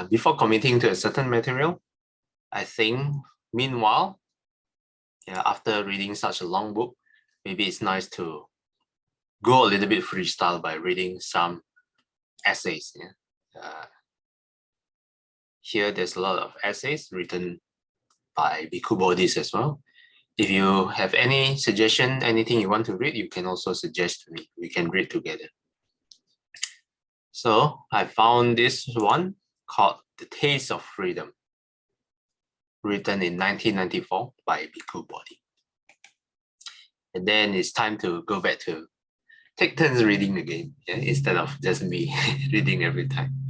before committing to a certain material, I think, meanwhile, after reading such a long book, maybe it's nice to go a little bit freestyle by reading some essays. Here, there's a lot of essays written by Bhikkhu Bodhis as well. If you have any suggestion, anything you want to read, you can also suggest to me. We can read together. So I found this one called The Taste of Freedom, written in 1994 by Bhikkhu Bodhi. And then it's time to go back to take turns reading again, instead of just me reading every time.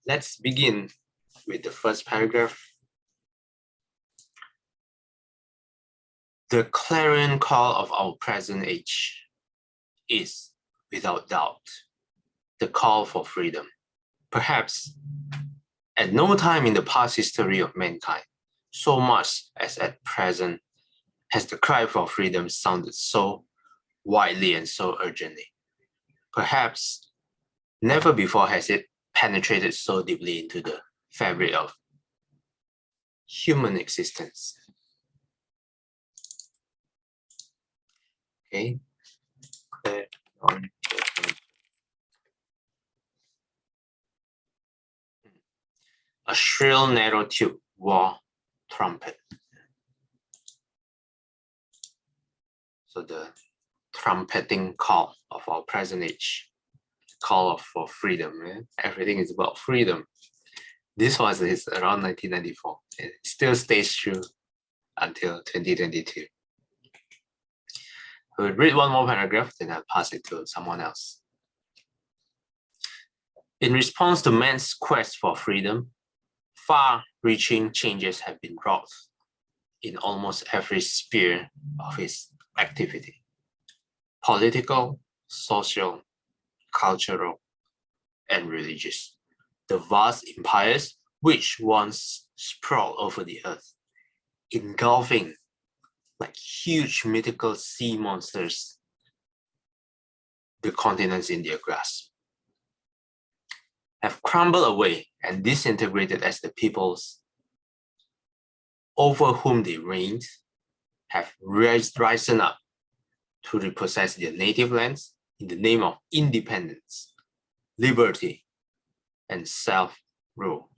Let's begin with the first paragraph. The clarion call of our present age is, without doubt, the call for freedom. Perhaps at no time in the past history of mankind, so much as at present, has the cry for freedom sounded so widely and so urgently. Perhaps never before has it penetrated so deeply into the fabric of human existence. Okay. A shrill, narrow tube war trumpet. So the trumpeting call of our present age, call for freedom. Everything is about freedom. This was around 1994. It still stays true until 2022. I will read one more paragraph, then I'll pass it to someone else. In response to man's quest for freedom, far-reaching changes have been wrought in almost every sphere of his activity: political, social, cultural, and religious. The vast empires which once sprawled over the earth, engulfing like huge mythical sea monsters the continents in their grasp, have crumbled away and disintegrated as the peoples over whom they reigned have risen up to repossess their native lands in the name of independence, liberty, and self-rule.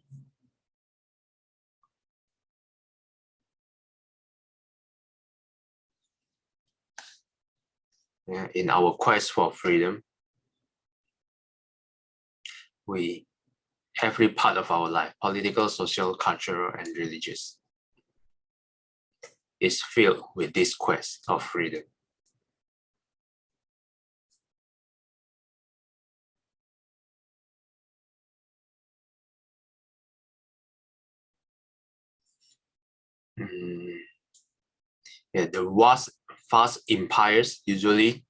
In our quest for freedom, every part of our life, political, social, cultural, and religious, is filled with this quest of freedom. The vast empires, usually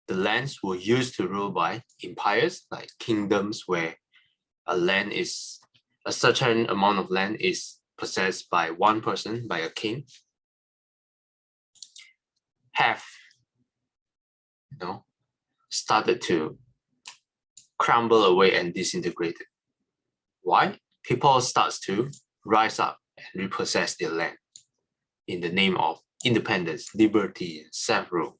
the lands were used to rule by empires, like kingdoms where a certain amount of land is possessed by one person, by a king, have started to crumble away and disintegrated. Why? People start to rise up and repossess their land in the name of independence, liberty, self-rule,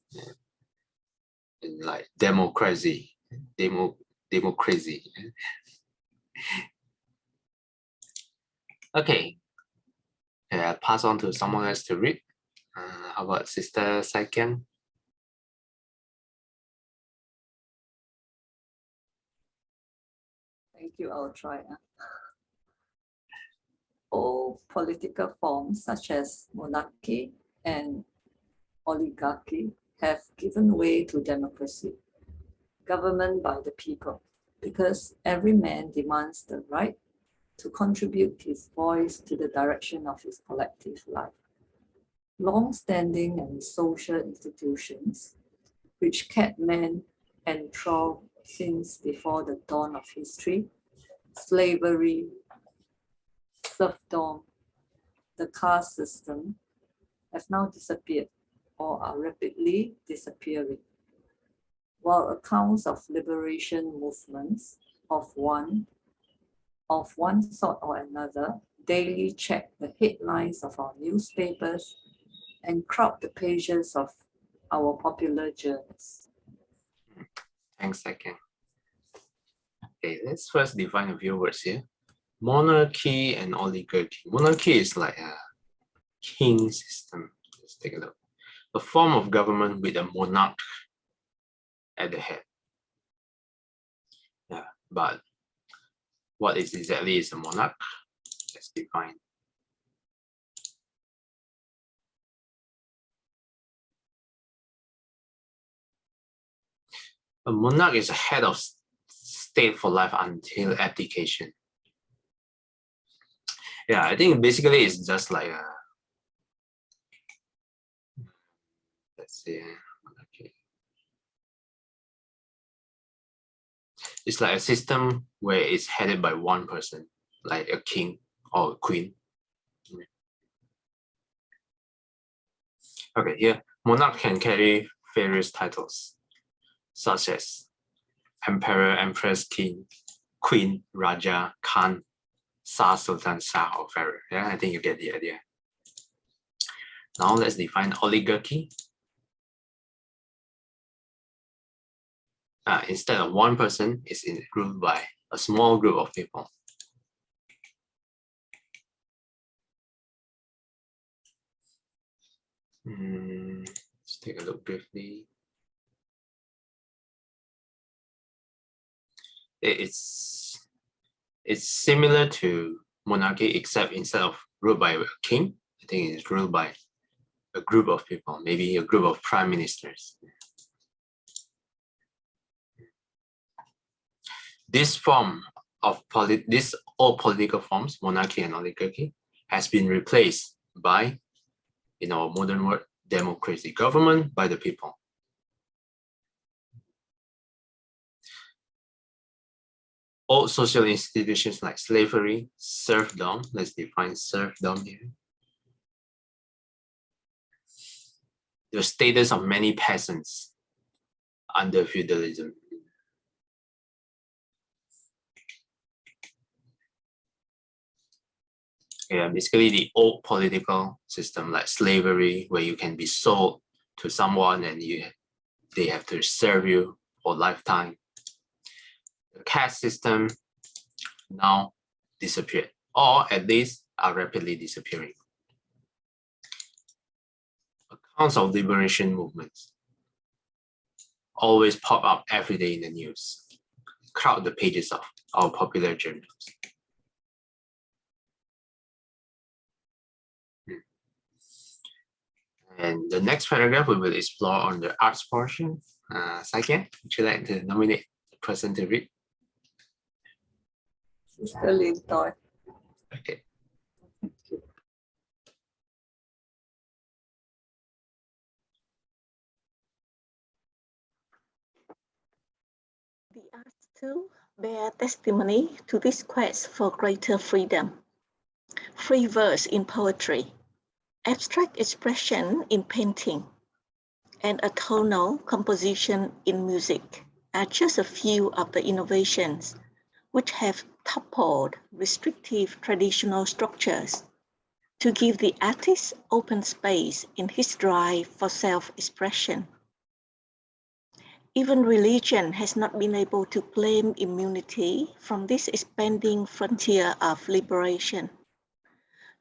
and like democracy. Okay, I'll pass on to someone else to read. How about Sister Saikyang? Thank you, I'll try. All political forms such as monarchy and oligarchy have given way to democracy, government by the people, because every man demands the right to contribute his voice to the direction of his collective life. Long-standing and social institutions, which kept men enthralled since before the dawn of history, slavery, serfdom, the caste system, have now disappeared or are rapidly disappearing. while accounts of liberation movements of one sort or another daily check the headlines of our newspapers and crowd the pages of our popular journals. Thanks, second. Okay, let's first define a few words here. Monarchy and oligarchy. Monarchy is like a king system. Let's take a look. A form of government with a monarch at the head. Yeah, but what is exactly is a monarch? Let's define. A monarch is a head of state for life until abdication. Yeah, I think basically it's just like a, let's see, okay. It's like a system where it's headed by one person, like a king or a queen. Okay, here, monarch can carry various titles, such as emperor, empress, king, queen, raja, khan, Shah, sultan, shah, or pharaoh. Yeah, I think you get the idea. Now let's define oligarchy. Instead of one person, it's ruled by a small group of people. Let's take a look briefly. It's similar to monarchy, except instead of ruled by a king, I think it's ruled by a group of people, maybe a group of prime ministers. This form of all political forms, monarchy and oligarchy, has been replaced by, in our modern word, democracy, government by the people. Old social institutions like slavery, serfdom, let's define serfdom here. The status of many peasants under feudalism. Yeah, basically the old political system like slavery, where you can be sold to someone and they have to serve you for lifetime. The caste system now disappeared, or at least are rapidly disappearing. Accounts of liberation movements always pop up every day in the news, crowd the pages of our popular journals. And the next paragraph, we will explore on the arts portion. Saikya, would you like to nominate the person to read? Sister Lin Toy. Okay. Thank you. The arts too bear testimony to this quest for greater freedom. Free verse in poetry, abstract expression in painting, and a tonal composition in music are just a few of the innovations which have toppled restrictive traditional structures to give the artist open space in his drive for self-expression. Even religion has not been able to claim immunity from this expanding frontier of liberation.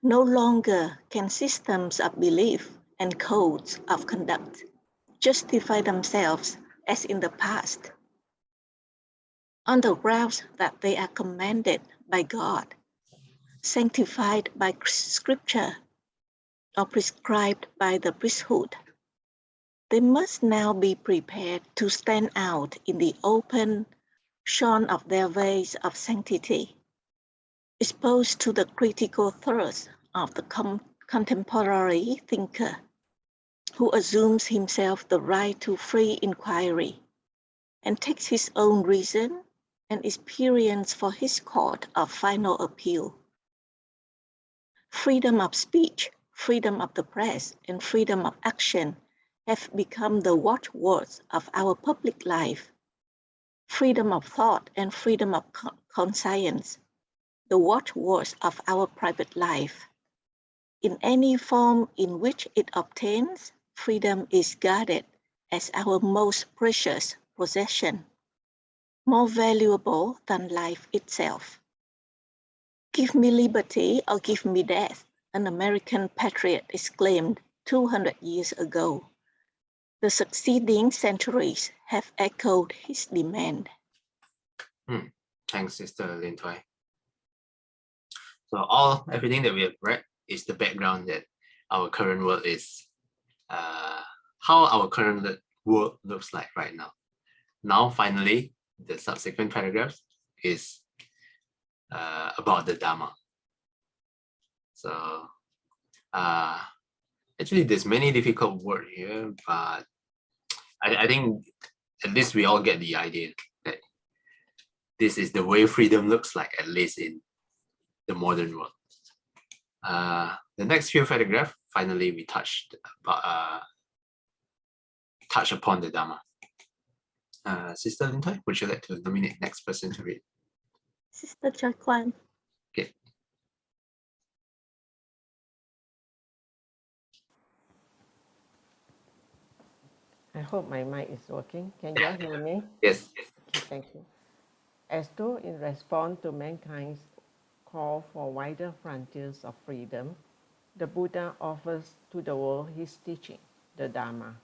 No longer can systems of belief and codes of conduct justify themselves as in the past, on the grounds that they are commanded by God, sanctified by scripture, or prescribed by the priesthood. They must now be prepared to stand out in the open, shorn of their veils of sanctity, exposed to the critical thirst of the contemporary thinker, who assumes himself the right to free inquiry and takes his own reason and experience for his court of final appeal. Freedom of speech, freedom of the press, and freedom of action have become the watchwords of our public life. Freedom of thought and freedom of conscience, the watchwords of our private life. In any form in which it obtains, freedom is guarded as our most precious possession, more valuable than life itself. Give me liberty or give me death, an American patriot exclaimed 200 years ago. The succeeding centuries have echoed his demand. Thanks, Sister Lin Toy. So everything that we have read is the background that our current world is, how our current world looks like right now. Now, finally, the subsequent paragraphs is about the Dharma. So, actually, there's many difficult words here, but I think at least we all get the idea that this is the way freedom looks like, at least in the modern world. The next few paragraphs, finally, we touch upon the Dharma. Sister Lin Toy, would you like to nominate next person to read? Sister Choi Kwan. Okay. I hope my mic is working. Can you all hear me? Yes. Okay, thank you. As though in response to mankind's call for wider frontiers of freedom, the Buddha offers to the world his teaching, the Dharma,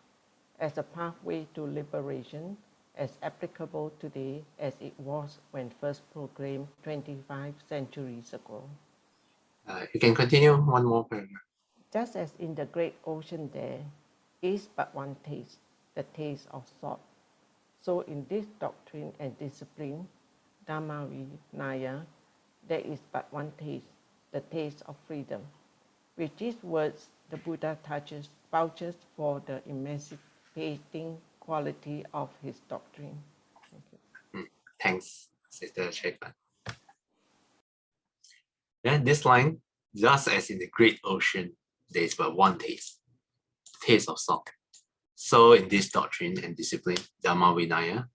as a pathway to liberation, as applicable today as it was when first proclaimed 25 centuries ago. You can continue one more paragraph. Just as in the great ocean there is but one taste, the taste of salt, so in this doctrine and discipline, Dhamma Vinaya, there is but one taste, the taste of freedom. With these words, the Buddha vouches for the emancipating quality of his doctrine. Thank you. Thanks, Sister Chetan. Then this line, just as in the great ocean, there is but one taste, the taste of salt. So in this doctrine and discipline, Dhamma Vinaya,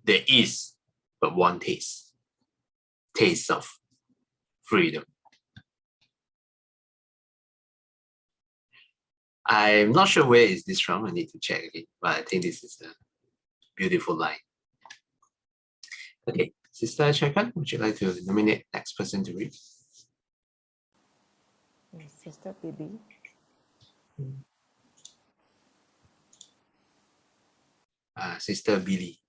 there is but one taste, taste of freedom. I'm not sure where is this from. I need to check again, but I think this is a beautiful line. Okay, Sister Chekan, would you like to nominate next person to read? Sister Bibi. Sister Billy.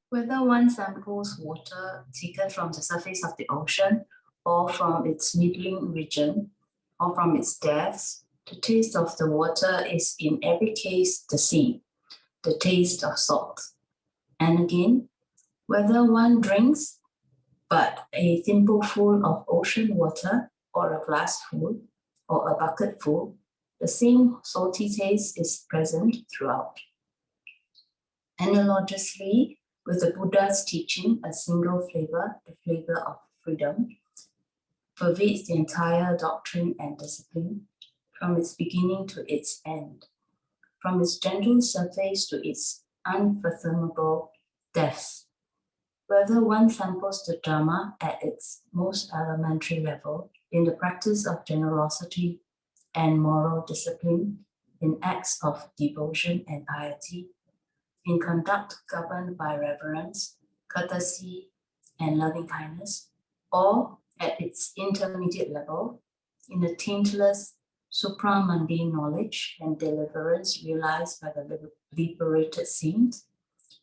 Whether one samples water taken from the surface of the ocean or from its middling region or from its depths, the taste of the water is in every case the same, the taste of salt. And again, whether one drinks but a thimbleful of ocean water or a glassful or a bucketful, the same salty taste is present throughout. Analogously, with the Buddha's teaching, a single flavor, the flavor of freedom, pervades the entire doctrine and discipline, from its beginning to its end, from its gentle surface to its unfathomable depth. Whether one samples the Dharma at its most elementary level, in the practice of generosity and moral discipline, in acts of devotion and piety, in conduct governed by reverence, courtesy, and loving kindness, or at its intermediate level, in the taintless supramundane knowledge and deliverance realized by the liberated saint,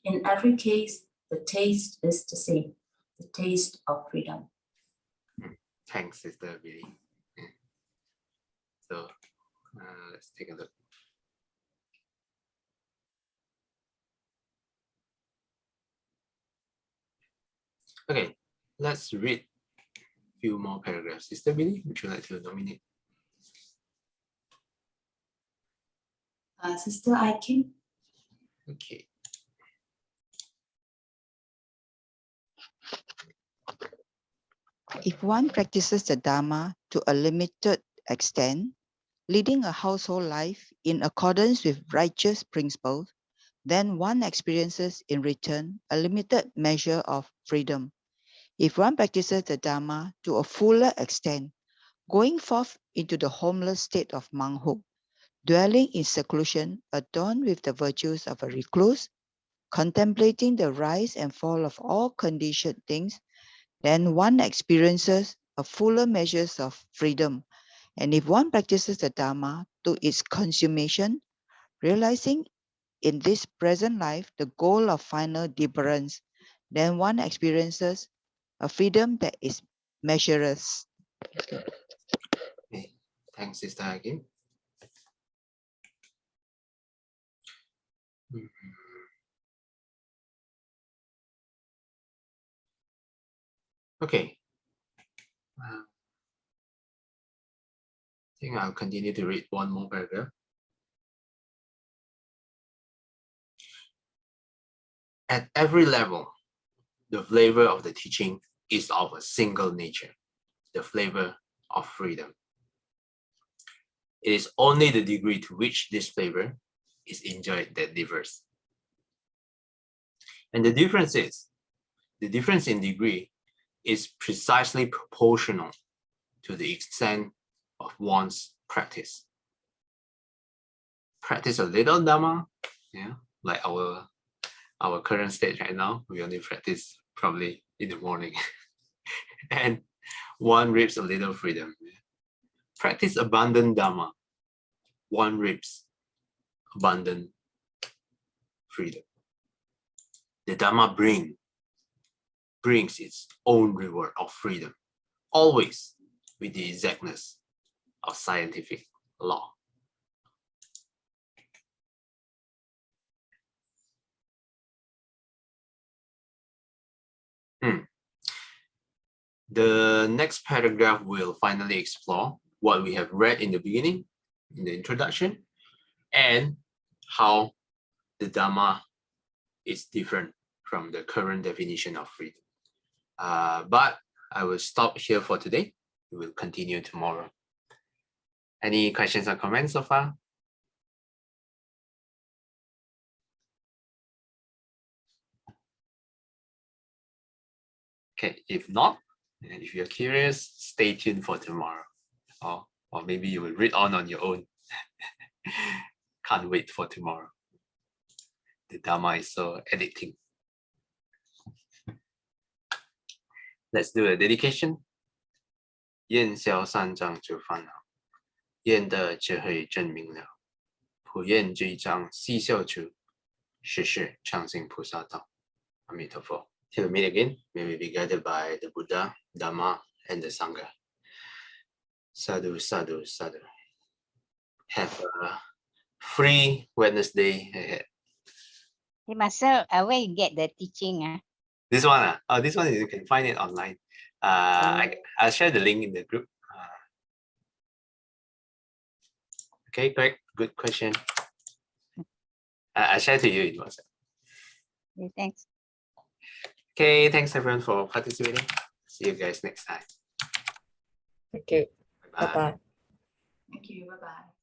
in every case, the taste is the same, the taste of freedom. Thanks, Sister Billy. So let's take a look. Okay, let's read a few more paragraphs. Sister Billy, would you like to nominate? Sister Aikin. Okay. If one practices the Dharma to a limited extent, leading a household life in accordance with righteous principles, then one experiences in return a limited measure of freedom. If one practices the Dharma to a fuller extent, going forth into the homeless state of monkhood, dwelling in seclusion, adorned with the virtues of a recluse, contemplating the rise and fall of all conditioned things, then one experiences a fuller measures of freedom. And if one practices the Dharma to its consummation, realizing in this present life the goal of final deliverance, then one experiences a freedom that is measureless. Okay. Thanks, Sister again. Okay. I think I'll continue to read one more paragraph. At every level, the flavor of the teaching is of a single nature, the flavor of freedom. It is only the degree to which this flavor is enjoyed that differs. And the difference in degree is precisely proportional to the extent of one's practice. Practice a little Dhamma, yeah, like our current state right now, we only practice probably in the morning. And one reaps a little freedom. Practice abundant Dhamma, one reaps abundant freedom. The Dhamma brings its own reward of freedom, always with the exactness of scientific law. The next paragraph will finally explore what we have read in the beginning, in the introduction, and how the Dhamma is different from the current definition of freedom. But I will stop here for today. We will continue tomorrow. Any questions or comments so far? Okay, if not, and if you're curious, stay tuned for tomorrow. Or maybe you will read on your own. Can't wait for tomorrow. The Dhamma is so addicting. Let's do a dedication. 愿消三障诸烦恼，愿得智慧真明了，普愿罪障悉消除，世世常行菩萨道。阿弥陀佛。Till we meet again, may we be guided by the Buddha, Dhamma, and the Sangha. Sadhu, sadhu, sadhu. Have a free Wednesday ahead. Hey, Master, where you get the teaching? This one, this one you can find it online. I'll share the link in the group. Okay, great, good question. I'll share to you in WhatsApp. Okay, thanks. Okay, thanks everyone for participating. See you guys next time. Thank you. Bye-bye. Bye-bye. Thank you. Bye-bye.